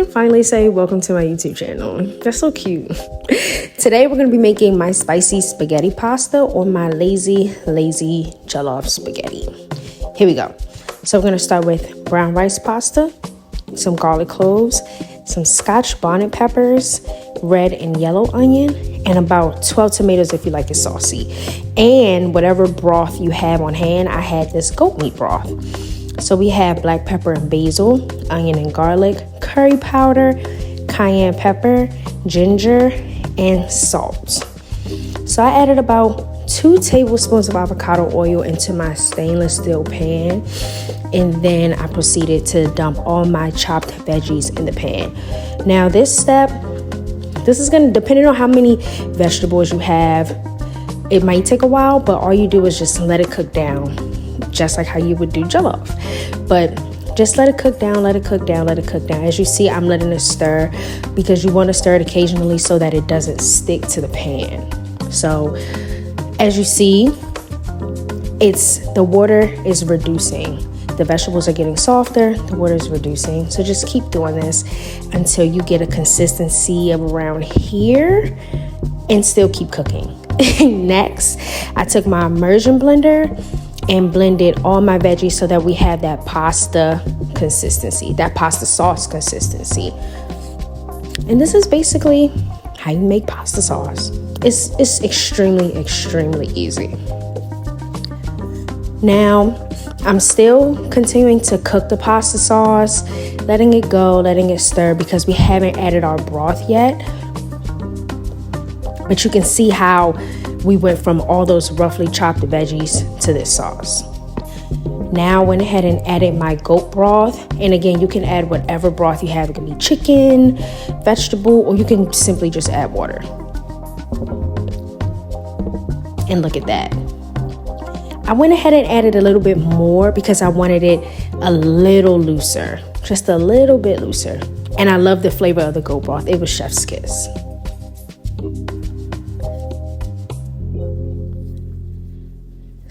can finally say welcome to my YouTube channel. That's so cute. Today we're going to be making my spicy spaghetti pasta or my lazy jollof spaghetti. Here we go. So we're going to start with brown rice pasta, some garlic cloves, some scotch bonnet peppers, red and yellow onion, and about 12 tomatoes if you like it saucy. And whatever broth you have on hand, I had this goat meat broth. So we have black pepper and basil, onion and garlic, curry powder, cayenne pepper, ginger, and salt. So I added about 2 tablespoons of avocado oil into my stainless steel pan, and then I proceeded to dump all my chopped veggies in the pan. Now this step, this is gonna, depending on how many vegetables you have, it might take a while, but all you do is just let it cook down, just like how you would do jollof. But just let it cook down, let it cook down, let it cook down. As you see, I'm letting it stir because you want to stir it occasionally so that it doesn't stick to the pan. So as you see, the water is reducing. The vegetables are getting softer, the water is reducing. So just keep doing this until you get a consistency of around here and still keep cooking. Next, I took my immersion blender and blended all my veggies so that we have that pasta consistency, that pasta sauce consistency. And this is basically how you make pasta sauce. It's extremely easy. Now, I'm still continuing to cook the pasta sauce, letting it go, letting it stir because we haven't added our broth yet. But you can see how we went from all those roughly chopped veggies to this sauce. Now I went ahead and added my goat broth. And again, you can add whatever broth you have. It can be chicken, vegetable, or you can simply just add water. And look at that. I went ahead and added a little bit more because I wanted it a little looser, just a little bit looser. And I love the flavor of the goat broth. It was chef's kiss.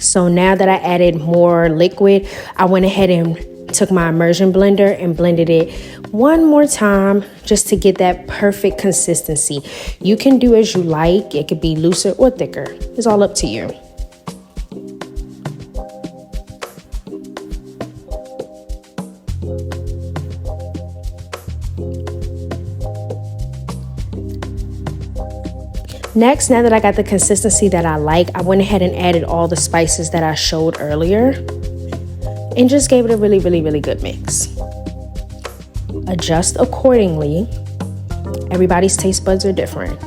So now that I added more liquid, I went ahead and took my immersion blender and blended it one more time just to get that perfect consistency. You can do as you like. It could be looser or thicker. It's all up to you. Next, now that I got the consistency that I like, I went ahead and added all the spices that I showed earlier and just gave it a really good mix. Adjust accordingly. Everybody's taste buds are different.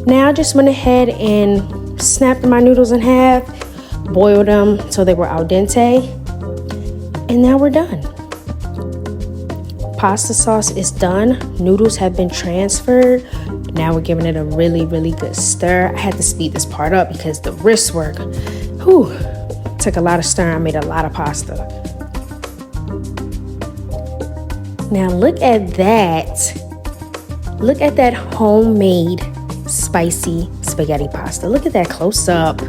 Now I just went ahead and snapped my noodles in half, boiled them till they were al dente, and now we're done. Pasta sauce is done. Noodles have been transferred. Now we're giving it a really good stir. I had to speed this part up because the wrist work, took a lot of stirring. I made a lot of pasta. Now look at that. Look at that homemade spicy spaghetti pasta. Look at that close up.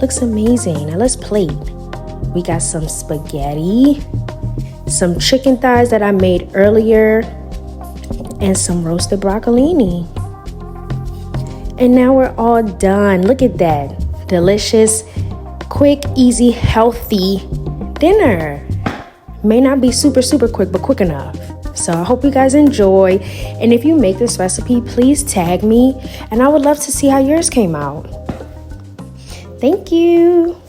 Looks amazing. Now let's plate. We got some spaghetti, some chicken thighs that I made earlier, and some roasted broccolini. And now we're all done. Look at that. Delicious, quick, easy, healthy dinner. May not be super quick, but quick enough. So I hope you guys enjoy. And if you make this recipe, please tag me. And I would love to see how yours came out. Thank you.